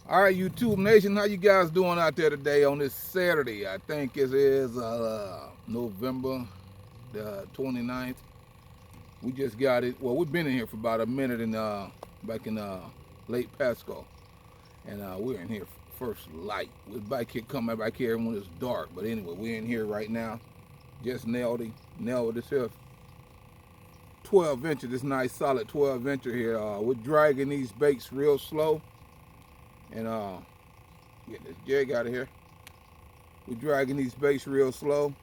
All right, YouTube Nation, how you guys doing out there today on this Saturday? I think it is November the 29th. We just got it. Well, we've been in here for about a minute in back in late Pasco, and we're in here first light. With back here coming back here when it's dark, but anyway, we're in here right now. Just nailed this here 12 incher, this nice solid 12 incher here. We're dragging these baits real slow, and get this jig out of here. We're dragging these baits real slow,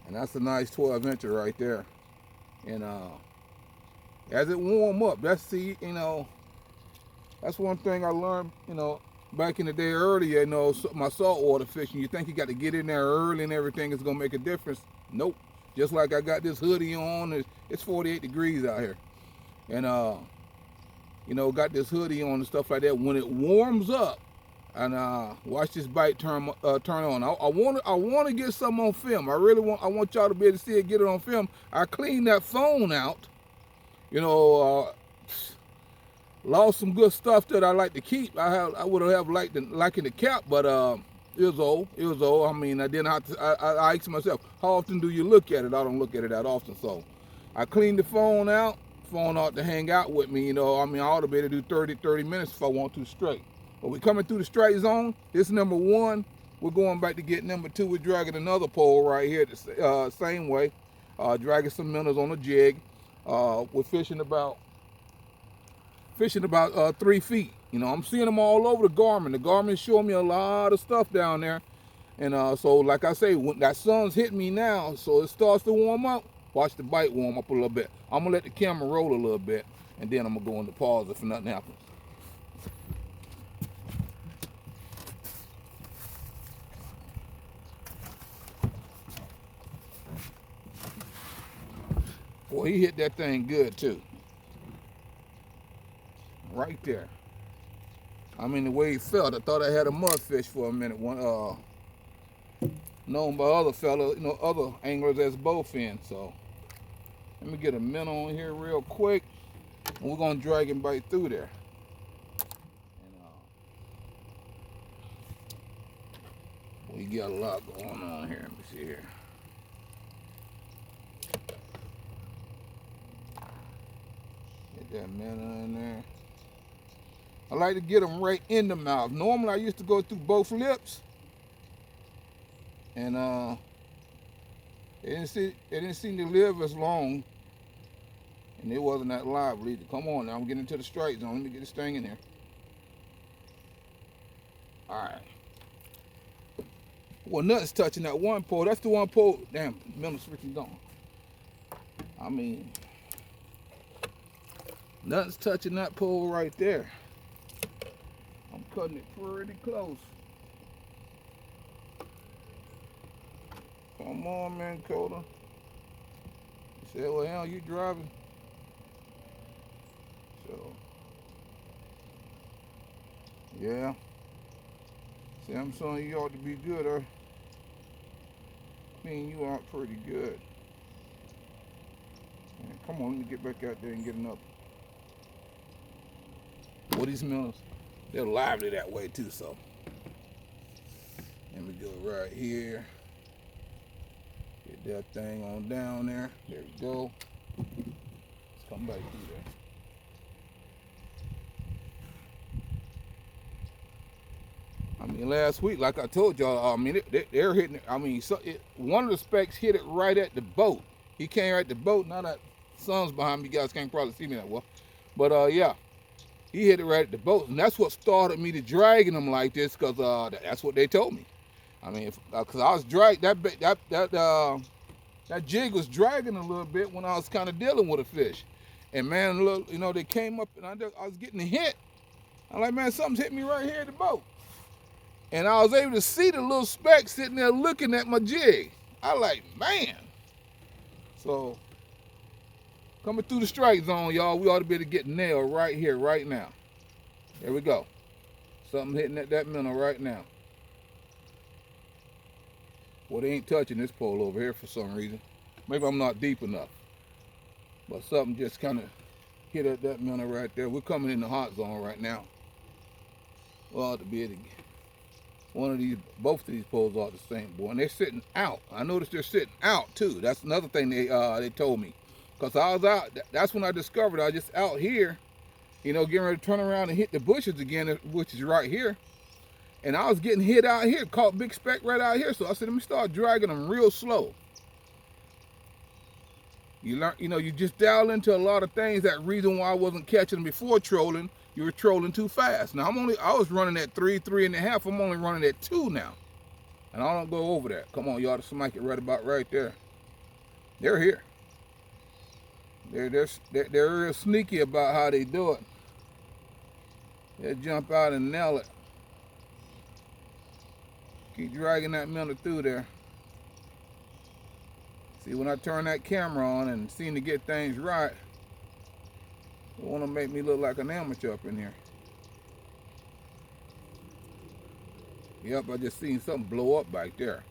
and that's a nice 12 incher right there. And as it warm up, that's that's one thing I learned, back in the day earlier, my saltwater fishing. You think you got to get in there early and everything is gonna make a difference. Nope. Just like I got this hoodie on, it's 48 degrees out here, and got this hoodie on and stuff like that. When it warms up, and watch this bite turn on. I want to get some on film. I want y'all to be able to see it, get it on film. I cleaned that phone out. Lost some good stuff that I like to keep. I would have liked liking the cap, but it was old. It was old. I mean, I didn't have to. I asked myself, how often do you look at it? I don't look at it that often, so I cleaned the phone out. Phone ought to hang out with me. I ought to be able to do 30 minutes if I want to straight. But we're coming through the strike zone. This number one. We're going back to get number two. We're dragging another pole right here the same way. Dragging some minnows on a jig. We're fishing about 3 feet. I'm seeing them all over the Garmin. The Garmin's showing me a lot of stuff down there. And so, like I say, when that sun's hitting me now, so it starts to warm up, watch the bite warm up a little bit. I'm going to let the camera roll a little bit, and then I'm going to go into pause if nothing happens. Boy, he hit that thing good, too. Right there. I mean, the way he felt, I thought I had a mudfish for a minute. One, known by other fellows, other anglers as bowfin. So, let me get a minnow on here real quick, and we're going to drag him right through there. And, we got a lot going on here. Let me see here. Get that minnow in there. I like to get them right in the mouth. Normally, I used to go through both lips, and it didn't seem to live as long, and it wasn't that lively either. Come on now, I'm getting into the strike zone. Let me get this thing in here. All right. Well, nothing's touching that one pole. That's the one pole. Damn, middle freaking gone. I mean, nothing's touching that pole right there. I'm cutting it pretty close. Come on, man, Coda. You said, well, hell, you driving. So, yeah. See, I'm saying you ought to be good, huh? I mean, you are pretty good. Man, come on, let me get back out there and get another. Well, these minnows, they're lively that way too, so. Let me go right here. Get that thing on down there. There we go. Let's come back through there. I mean, last week, like I told y'all, I mean, they're hitting. I mean, one of the specks hit it right at the boat. He came right at the boat. Now that sun's behind me, you guys can't probably see me that well, but yeah, he hit it right at the boat, and that's what started me to dragging them like this, cause that's what they told me. I mean, cause I was dragged that jig was dragging a little bit when I was kind of dealing with a fish, and man, look, they came up and I was getting a hit. I'm like, man, something's hit me right here at the boat. And I was able to see the little speck sitting there looking at my jig. I like, man. So, coming through the strike zone, y'all, we ought to be able to get nailed right here, right now. There we go. Something hitting at that minnow right now. Well, they ain't touching this pole over here for some reason. Maybe I'm not deep enough. But something just kind of hit at that minnow right there. We're coming in the hot zone right now. Well, to be able to get one of these, both of these poles are the same boy, and they're sitting out. I noticed they're sitting out too. That's another thing they told me, cause I was out. That's when I discovered I was just out here, you know, getting ready to turn around and hit the bushes again, which is right here. And I was getting hit out here, caught big speck right out here. So I said, let me start dragging them real slow. You learn, you know, you just dial into a lot of things. That reason why I wasn't catching them before trolling, you were trolling too fast. Now I was running at 3.5. I'm only running at 2 now. And I don't go over that. Come on, y'all, to smack it right about right there. They're here. They're real sneaky about how they do it. They jump out and nail it. Keep dragging that minnow through there. See, when I turn that camera on and seem to get things right, they want to make me look like an amateur up in here. Yep, I just seen something blow up back there.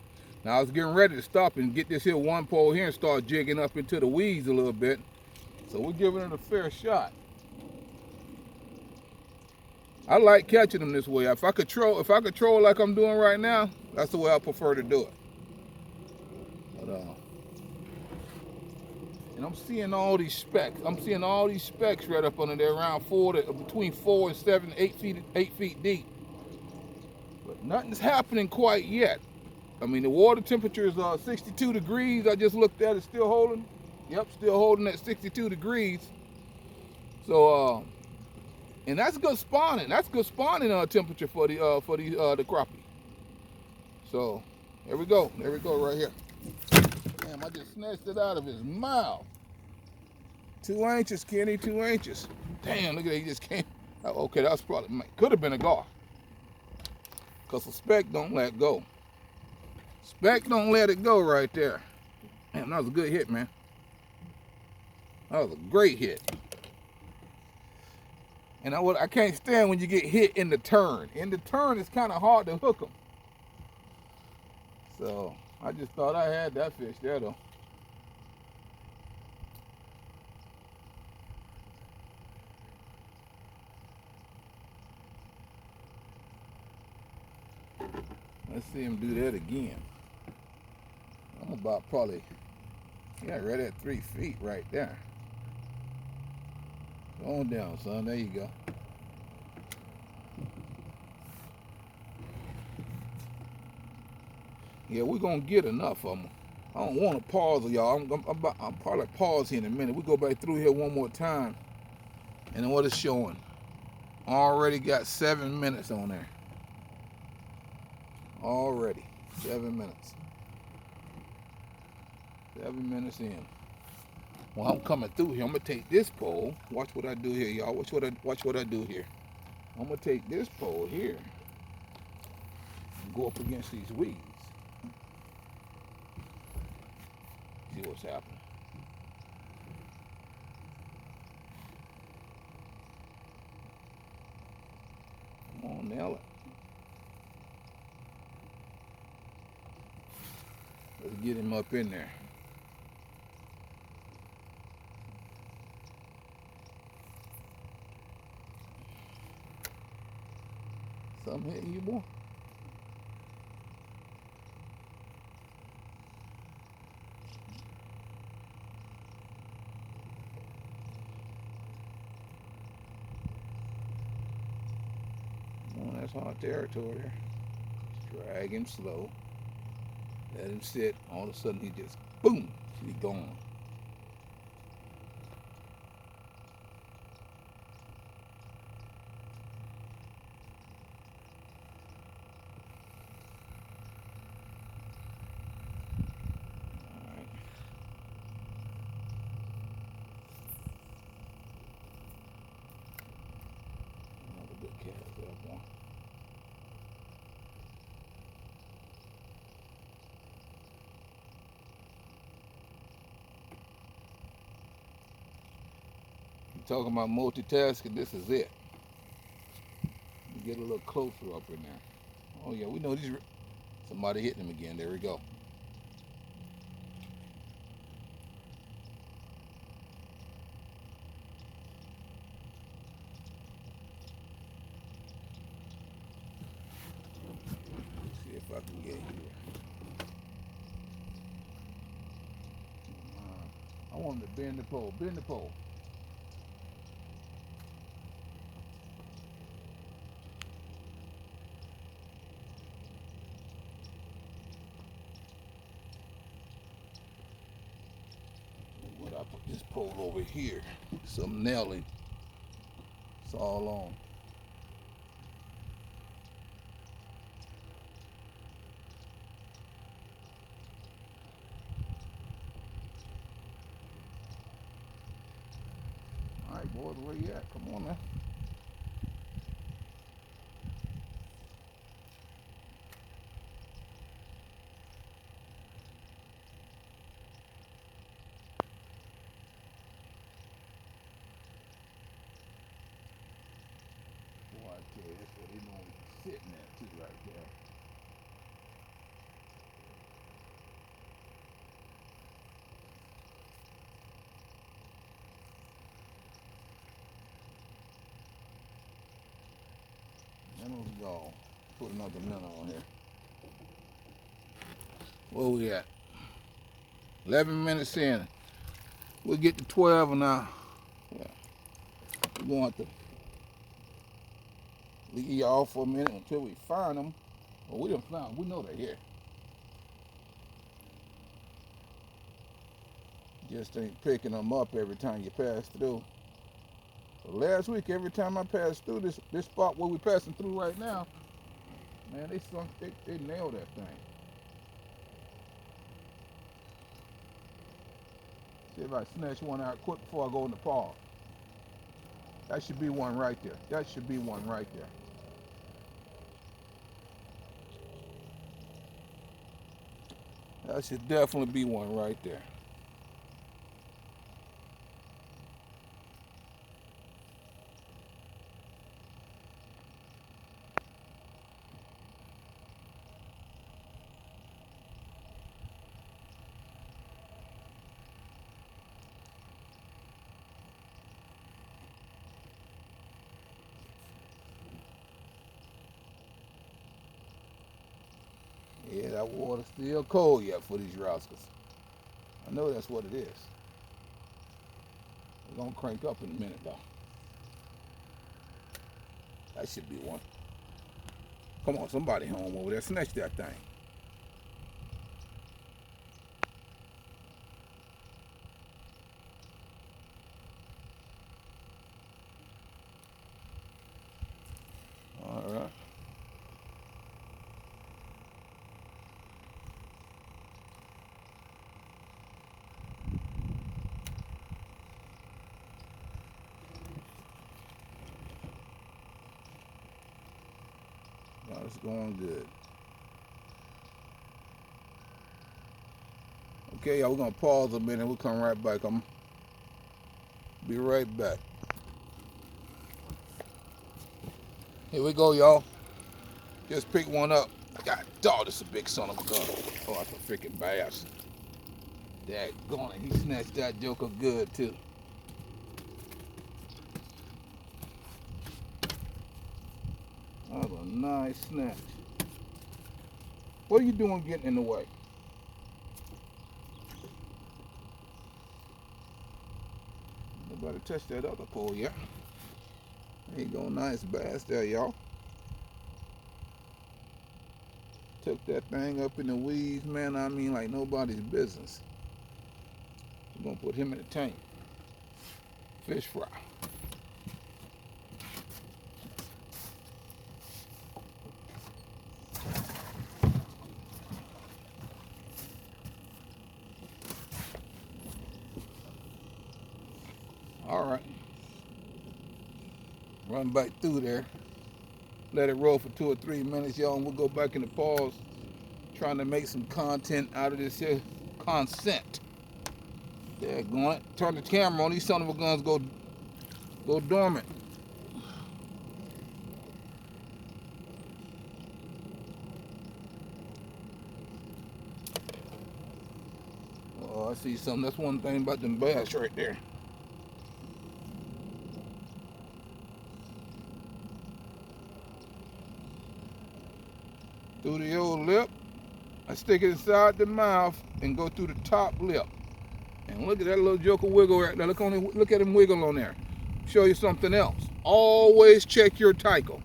Now I was getting ready to stop and get this here one pole here and start jigging up into the weeds a little bit. So we're giving it a fair shot. I like catching them this way. If I could troll like I'm doing right now, that's the way I prefer to do it. But and I'm seeing all these specks. I'm seeing all these specks right up under there, around between 4 and 7, 8 feet deep. But nothing's happening quite yet. I mean, the water temperature is 62 degrees. I just looked at it, still holding. Yep, still holding at 62 degrees. So, and that's good spawning. That's good spawning temperature for the crappie. So, there we go. There we go, right here. Damn, I just snatched it out of his mouth. 2 inches, Kenny, 2 inches. Damn, look at that, he just came. Oh, okay, that was probably, could have been a gar. Because the speck don't let go. Speck don't let it go right there. Damn, that was a good hit, man. That was a great hit. And I can't stand when you get hit in the turn. In the turn, it's kind of hard to hook them. So, I just thought I had that fish there, though. Let's see him do that again. I'm about probably, yeah, right at 3 feet right there. Go on down, son. There you go. Yeah, we're going to get enough of them. I don't want to pause, y'all. I'm probably pause here in a minute. We go back through here one more time. And then what it's showing. Already got 7 minutes on there. Already. 7 minutes. 7 minutes in. Well, I'm coming through here. I'm going to take this pole. Watch what I do here, y'all. Watch what I do here. I'm going to take this pole here and go up against these weeds. See what's happening. Come on, nail it. Let's get him up in there. Something hitting you, boy? Come on, that's hard territory there. Just drag him slow. Let him sit. All of a sudden, he just, boom, he's gone. Talking about multitasking, this is it. Get a little closer up in there. Oh yeah, we know these. Somebody hitting him again. There we go. I can get here. I want him to bend the pole. Bend the pole. What I put this pole over here. Some nailing. It's all on. All right, boys, where you at? Come on, man. Boy, I tell you, that's where they normally be sitting at too, right there. Minnows gone. Put another minnow on here. Where we at? 11 minutes in. We'll get to 12 now. Yeah. We're going to leave y'all for a minute until we find them. Well, we done found them. We know they're here. Just ain't picking them up every time you pass through. So last week, every time I passed through this spot where we're passing through right now, man, they nailed that thing. See if I snatch one out quick before I go in the paw. That should be one right there. That should be one right there. That should definitely be one right there. Yeah, that water's still cold yet for these rascals. I know that's what it is. We're gonna crank up in a minute though. That should be one. Come on, somebody home over there. Snatch that thing. All right. No, it's going good. Okay, y'all, we're gonna pause a minute. We'll come right back. I'm be right back. Here we go, y'all. Just pick one up. God dog, this is a big son of a gun. Oh, that's a freaking bass. Daggone it, he snatched that joker good too. That was a nice snatch. What are you doing getting in the way? Nobody touch that other pole, yeah. There you go, nice bass there, y'all. Took that thing up in the weeds, man. I mean, like nobody's business. We're gonna put him in the tank. Fish fry. All right. Run back through there. Let it roll for 2 or 3 minutes, y'all, and we'll go back in the pause, trying to make some content out of this here consent. There, going. Turn the camera on. These son of a guns go dormant. Oh, I see something. That's one thing about them bass right there. through the old lip. I stick it inside the mouth and go through the top lip. And look at that little joker wiggle right there. Look at him wiggle on there. Show you something else. Always check your tackle.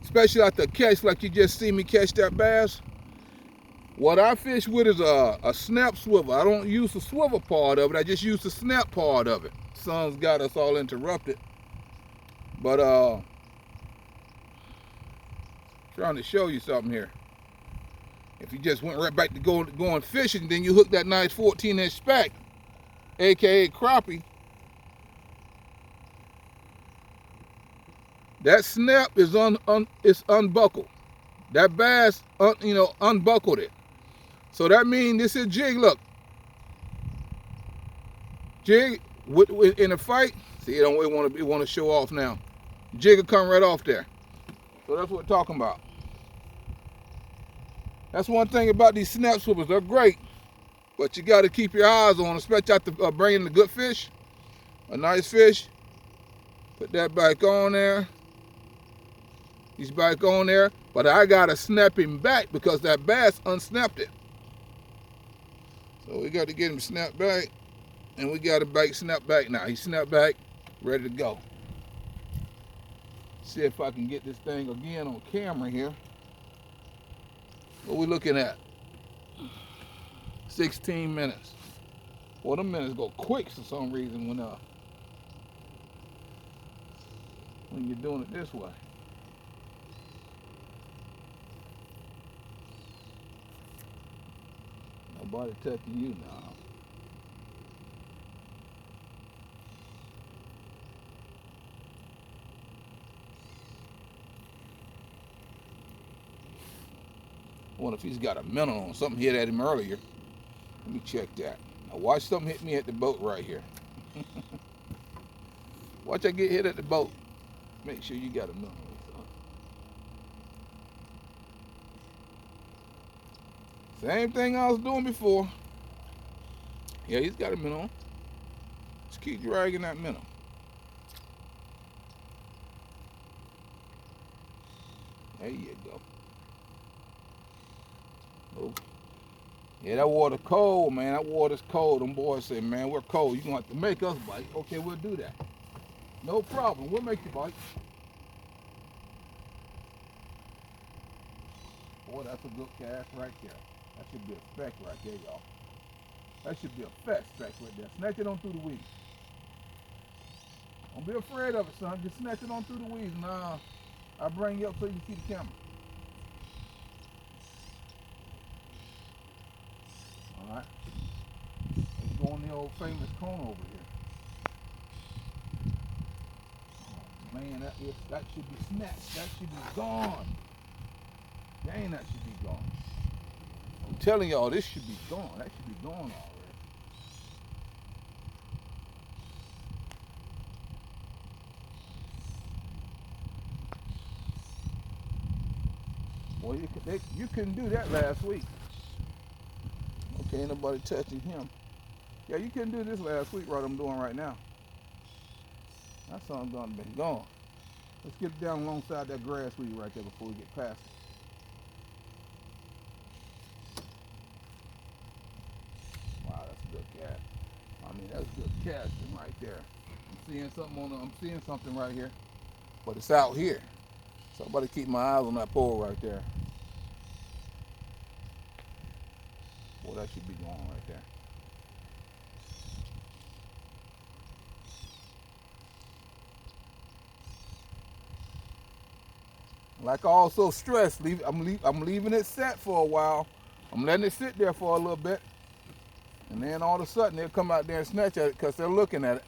Especially at the catch, like you just see me catch that bass. What I fish with is a snap swivel. I don't use the swivel part of it. I just use the snap part of it. Sun's got us all interrupted. But trying to show you something here. If you just went right back to going fishing, then you hook that nice 14-inch speck, aka crappie. That snap is it's unbuckled. That bass, unbuckled it. So that means this is jig. Look, jig in a fight. See, it don't want to show off now. Jig will come right off there. So that's what we're talking about. That's one thing about these snap swivels. They're great, but you got to keep your eyes on, especially after bringing the good fish, a nice fish. Put that back on there. He's back on there, but I got to snap him back because that bass unsnapped it. So we got to get him snapped back, and we got to snap back now. He snapped back, ready to go. See if I can get this thing again on camera here. What we looking at? 16 minutes. Well, them minutes go quick for some reason when you're doing it this way. Nobody touching you now. I wonder if he's got a minnow on. Something hit at him earlier. Let me check that. Now watch something hit me at the boat right here. Watch I get hit at the boat. Make sure you got a minnow. Same thing I was doing before. Yeah, he's got a minnow. Just keep dragging that minnow. There you go. Oh. Yeah, that water cold, man. That water's cold. Them boys say, man, we're cold. You're going to have to make us bite. Okay, we'll do that. No problem. We'll make you bite. Boy, that's a good cast right there. That should be a speck right there, y'all. That should be a fat speck right there. Snatch it on through the weeds. Don't be afraid of it, son. Just snatch it on through the weeds. Nah, I'll bring you up so you can see the camera. All right. Let's go on the old famous cone over here. Oh, man, that should be snatched. That should be gone. Dang, that should be gone. I'm telling y'all, this should be gone. That should be gone already. Well, you couldn't do that last week. Okay, ain't nobody touching him. Yeah, you couldn't do this last week, what I'm doing right now. That sun's gonna be gone. Let's get it down alongside that grass weed right there before we get past it. Wow, that's a good cast. I mean, that's good casting right there. I'm seeing something right here, but it's out here. So I'm about to keep my eyes on that pole right there. Boy, that should be going right there. Like I also stressed, I'm leaving it set for a while. I'm letting it sit there for a little bit. And then all of a sudden they'll come out there and snatch at it because they're looking at it.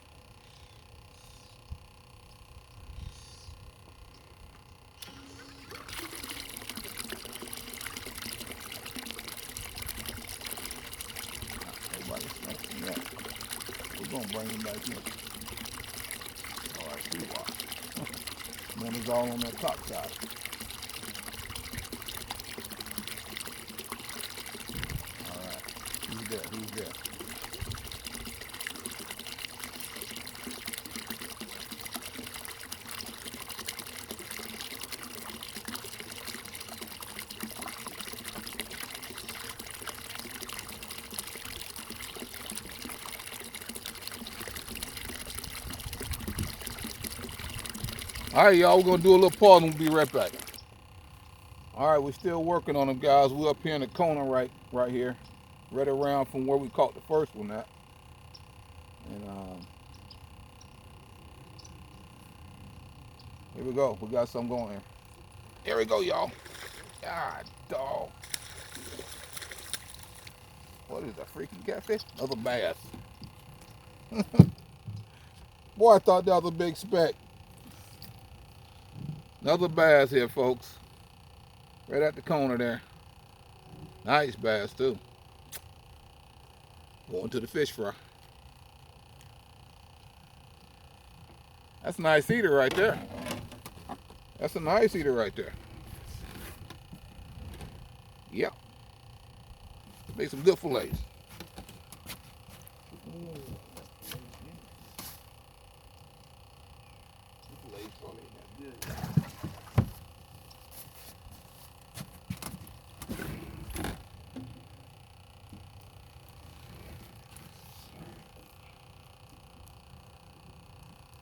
Nobody's snatching yet. We're going to bring him back in. All right, see why. Man, it's all on that top side. All right, who's there? Who's there? All right, y'all, we're gonna do a little pause and we'll be right back. All right, we're still working on them, guys. We're up here in the corner right here, right around from where we caught the first one at. And here we go. We got something going here. Here we go, y'all. God, dog. What is a freaking catfish? Another bass. Boy, I thought that was a big speck. Another bass here, folks. Right at the corner there. Nice bass, too. Going to the fish fry. That's a nice eater right there. That's a nice eater right there. Yep. Make some good fillets.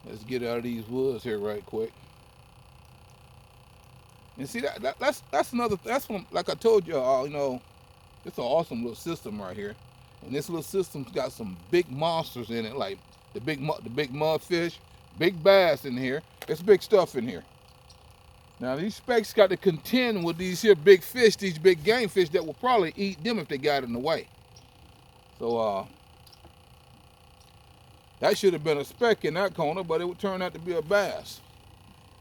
Let's get out of these woods here right quick. And see that's another, that's one, like I told y'all, you know, it's an awesome little system right here. And this little system's got some big monsters in it, like the big mudfish, big bass in here. There's big stuff in here. Now these specks got to contend with these here big fish, these big game fish that will probably eat them if they got in the way. So that should have been a speck in that corner, but it would turn out to be a bass.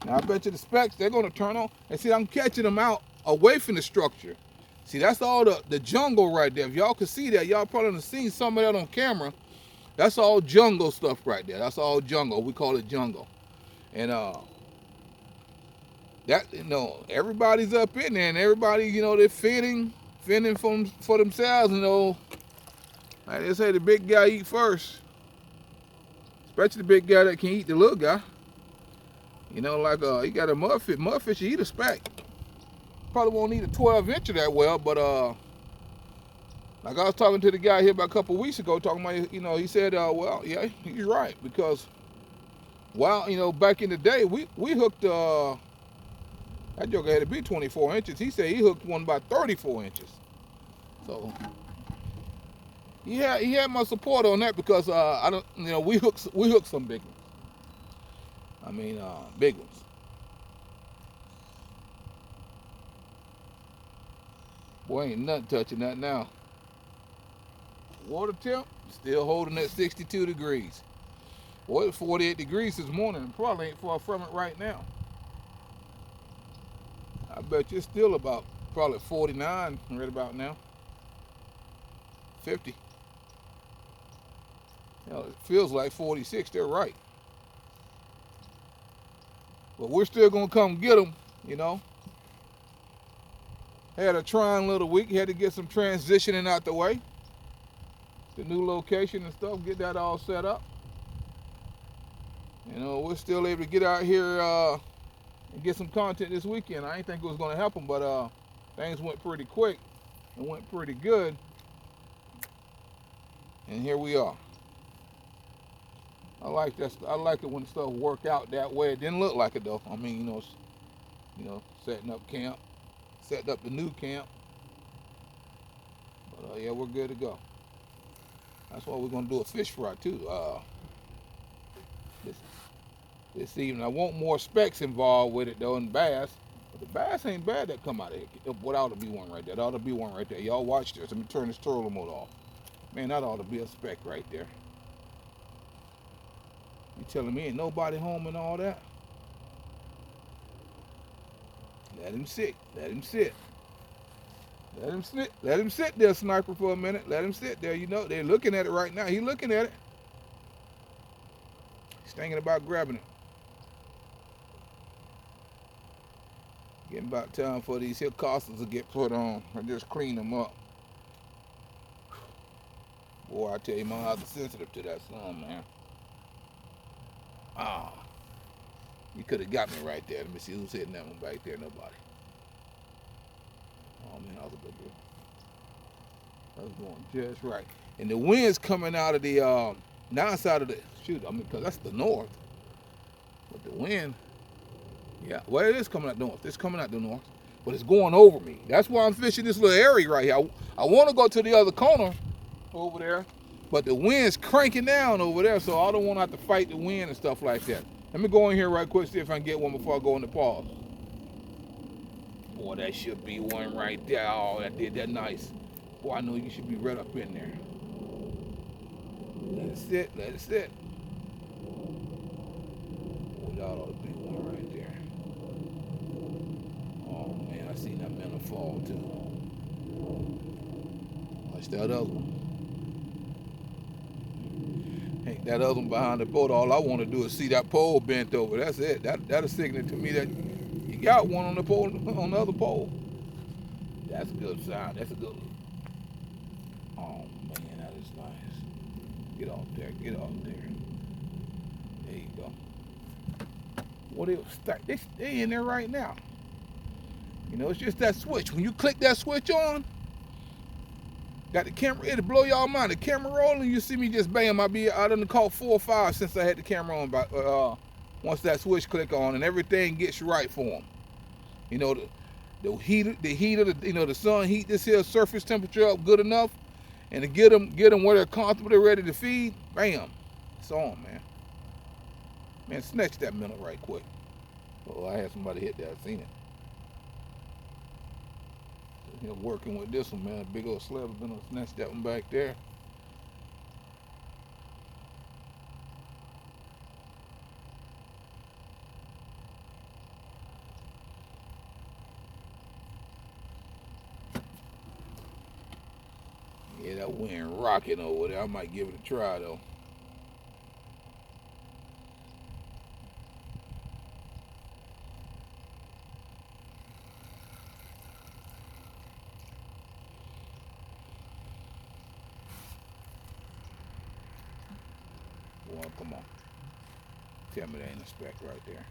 Now I bet you the specks, they're gonna turn on. And see, I'm catching them out away from the structure. See, that's all the jungle right there. If y'all can see that, y'all probably have seen some of that on camera. That's all jungle stuff right there. That's all jungle. We call it jungle. And that, you know, everybody's up in there, and everybody, you know, they're fending for themselves. You know, like they say, the big guy eat first, especially the big guy that can eat the little guy. You know, like you got a mudfish. Mudfish, you eat a speck. Probably won't eat a 12-incher that well, but like I was talking to the guy here about a couple of weeks ago, talking about, you know, he said, well, yeah, he's right, because, well, you know, back in the day, we hooked, that joker had to be 24 inches. He said he hooked one about 34 inches. So he had my support on that, because I don't, you know, we hooked some big ones. I mean, big ones. Boy, ain't nothing touching that now. Water temp still holding at 62 degrees. Boy, it's 48 degrees this morning, and probably ain't far from it right now. I bet you're still about probably 49 right about now. 50. You know, it feels like 46. They're right. But we're still gonna come get them, you know. Had a trying little week. Had to get some transitioning out the way. The new location and stuff, get that all set up. You know, we're still able to get out here and get some content this weekend. I didn't think it was going to happen, but things went pretty quick and went pretty good. And here we are. I like that. I like it when stuff work out that way. It didn't look like it though. I mean, you know, setting up camp, setting up the new camp. But yeah, we're good to go. That's why we're gonna do a fish fry too. This evening. I want more specks involved with it though, and bass. But the bass ain't bad that come out of here. What ought to be one right there? That ought to be one right there. Y'all watch this. Let me turn this turtle mode off. Man, that ought to be a speck right there. You telling me ain't nobody home and all that? Let him sit. Let him sit. Let him sit. Let him sit there, sniper, for a minute. Let him sit there. You know, they're looking at it right now. He's looking at it. He's thinking about grabbing it. Getting about time for these here castles to get put on. I just clean them up. Boy, I tell you, my eyes are sensitive to that sun, man. Ah, you could have got me right there. Let me see who's hitting that one back there. Nobody. Oh man, that was a good deal. That was going just right. And the wind's coming out of the now side of the shoot. I mean, because that's the north. But the wind Yeah, well, it is coming out north. It's coming out the north, but it's going over me. That's why I'm fishing this little area right here. I want to go to the other corner over there, but the wind's cranking down over there, so I don't want to have to fight the wind and stuff like that. Let me go in here right quick, see if I can get one before I go in the pause. Boy, that should be one right there. Oh, that did that nice. Boy, I know you should be right up in there. Let it sit, let it sit. Boy, that ought to be one right there. Oh man, I seen that minnow fall too. Watch that other one. Hey, that other one behind the boat, all I want to do is see that pole bent over. That's it. That'll signal to me that you got one on the pole, on the other pole. That's a good sign. That's a good one. Oh man, that is nice. Get off there. Get off there. There you go. Well, they in there right now. You know, it's just that switch. When you click that switch on, got the camera, it'll blow y'all mind. The camera rolling, you see me just bam. I done caught 4 or 5 since I had the camera on. Once that switch click on and everything gets right for them. You know, the heater, you know, the sun heat this here surface temperature up good enough, and to get them where they're comfortable, they're ready to feed. Bam, it's on, man. Man, snatch that minnow right quick. Oh, I had somebody hit that. I seen it. Here working with this one, man. Big old slab. I'm gonna snatch that one back there. Yeah, that wind rocking over there. I might give it a try though. Well, come on. Tell me there ain't a speck right there.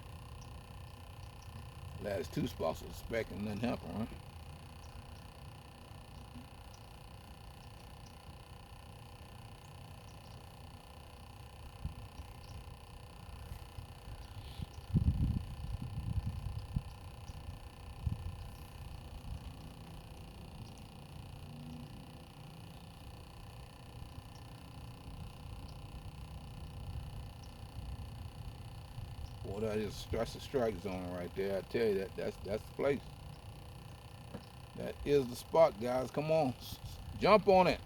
Last 2 spots was a speck and nothing happened, huh? Boy, that's a strike zone right there. I tell you that's the place. That is the spot, guys. Come on, jump on it.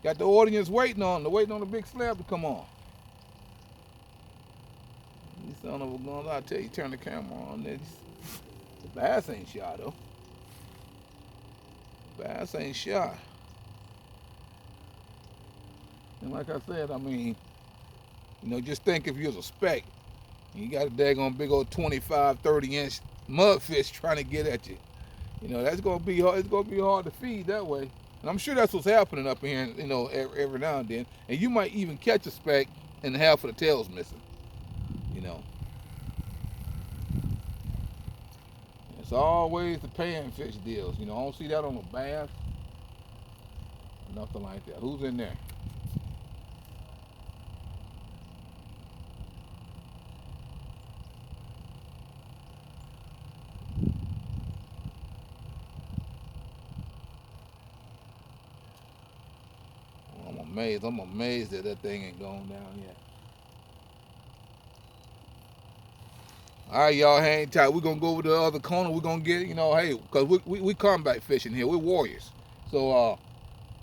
Got the audience waiting on the big slab to come on. These son of a guns, I tell you, turn the camera on. The bass ain't shot though. The bass ain't shot. And like I said, I mean, you know, just think if you was a speck, and you got a daggone big old 25, 30-inch mudfish trying to get at you. You know, that's gonna be hard. It's gonna be hard to feed that way. And I'm sure that's what's happening up here, you know, every now and then. And you might even catch a speck and half of the tail's missing. You know, it's always the panfish deals. You know, I don't see that on a bass, nothing like that. Who's in there? I'm amazed that thing ain't gone down yet. All right, y'all, hang tight. We're gonna go over to the other corner. We're gonna get, you know, hey, because we combat fishing here. We're warriors. So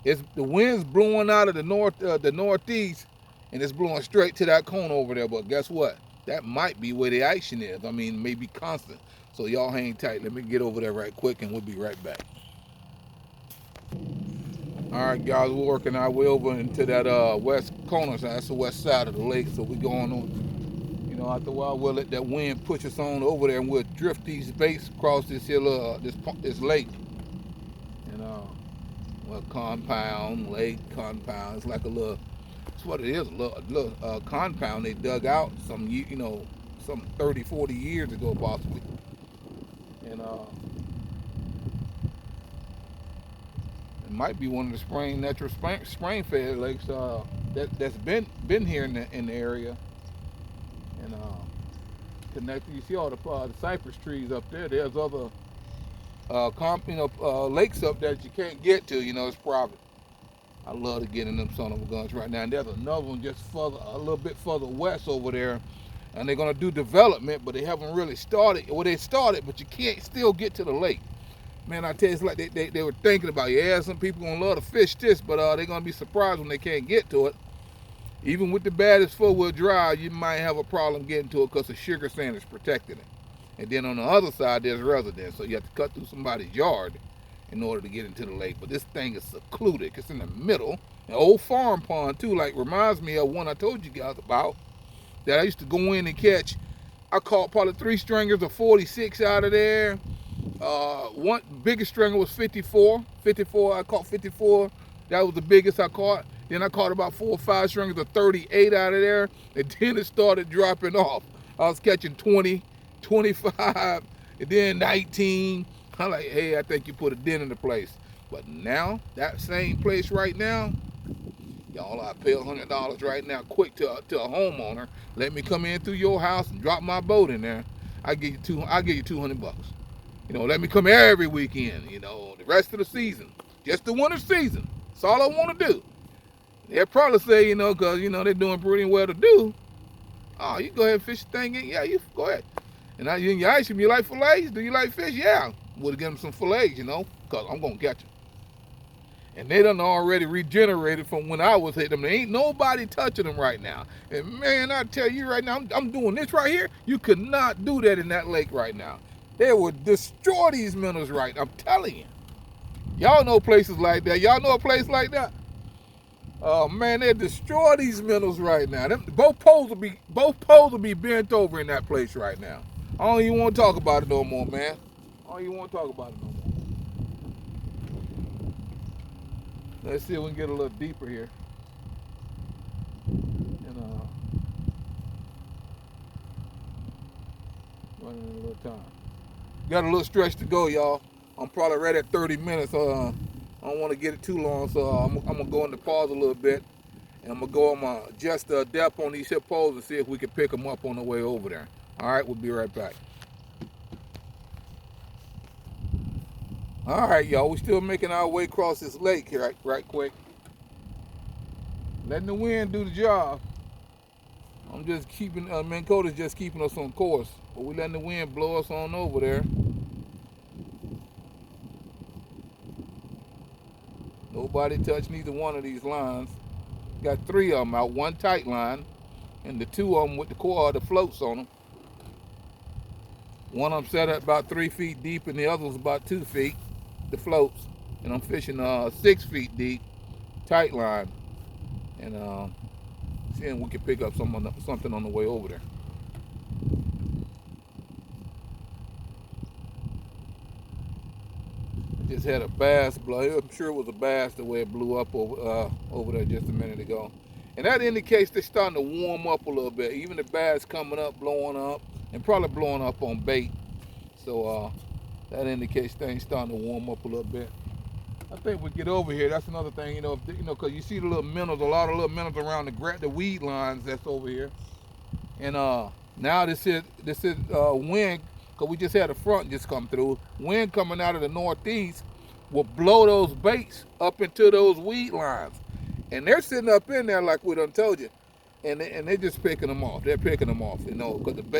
it's the wind's blowing out of the northeast, and it's blowing straight to that corner over there. But guess what? That might be where the action is. I mean, maybe constant. So y'all hang tight. Let me get over there right quick, and we'll be right back. All right, guys, we're working our way over into that west corner. So that's the west side of the lake. So we're going on. You know, after a while, we'll let that wind push us on over there, and we'll drift these baits across this hill, this lake. And well, lake compound. It's like a little. It's what it is. A little compound they dug out some 30, 40 years ago, possibly. And it might be one of the natural spring-fed lakes that's been here in the area. And connected. You see all the cypress trees up there. There's other lakes up there that you can't get to. It's private. I love to get in them son of a guns right now. And there's another one just further, a little bit further west over there, and they're gonna do development, but they haven't really started. Well, they started, but you can't still get to the lake. Man, I tell you, it's like they were thinking about, yeah, some people gonna love to fish this, but they're gonna be surprised when they can't get to it. Even with the baddest four-wheel drive, you might have a problem getting to it because the sugar sand is protecting it. And then on the other side, there's residence, so you have to cut through somebody's yard in order to get into the lake. But this thing is secluded. It's in the middle. An old farm pond, too, like reminds me of one I told you guys about that I used to go in and catch. I caught probably 3 stringers of 46 out of there. One biggest stringer was 54. I caught 54. That was the biggest I caught. Then I caught about 4 or 5 stringers of 38 out of there. And then it started dropping off. I was catching 20, 25, and then 19. I'm like, hey, I think you put a dent in the place. But now, that same place right now, y'all, I pay $100 right now quick to a homeowner. Let me come in through your house and drop my boat in there. I'll give you $200. Let me come every weekend, the rest of the season. Just the winter season. That's all I want to do. They'll probably say, because, they're doing pretty well to do. Oh, you go ahead and fish the thing in? Yeah, you go ahead. And you ask him, you like fillets? Do you like fish? Yeah. Would have given them some fillets, because I'm going to catch them. And they done already regenerated from when I was hitting them. There ain't nobody touching them right now. And man, I tell you right now, I'm doing this right here. You could not do that in that lake right now. They would destroy these minnows right now. I'm telling you. Y'all know places like that. Y'all know a place like that? Oh man, they destroy these minnows right now. Both poles will be bent over in that place right now. I don't even want to talk about it no more, man. I don't even want to talk about it no more. Let's see if we can get a little deeper here. And running a little time. Got a little stretch to go, y'all. I'm probably right at 30 minutes. I don't want to get it too long, so I'm gonna go into pause a little bit, and I'm gonna adjust the depth on these hip poles and see if we can pick them up on the way over there. All right, we'll be right back. All right, y'all, we're still making our way across this lake here right quick. Letting the wind do the job. I'm just keeping, Minn Kota's just keeping us on course, but we're letting the wind blow us on over there. Nobody touched neither one of these lines. Got 3 of them out, 1 tight line, and the 2 of them with the floats on them. One of them set at about 3 feet deep, and the other was about 2 feet, the floats. And I'm fishing 6 feet deep, tight line, and seeing if we can pick up something on the way over there. Just had a bass blow. I'm sure it was a bass the way it blew up over there just a minute ago. And that indicates they're starting to warm up a little bit. Even the bass coming up, blowing up, and probably blowing up on bait. So that indicates things starting to warm up a little bit. I think we get over here. That's another thing, because you see the little minnows, a lot of little minnows around the weed lines that's over here. And now this is wind. Because we just had a front just come through. Wind coming out of the northeast will blow those baits up into those weed lines. And they're sitting up in there like we done told you. And they're just picking them off. They're picking them off, because the bait.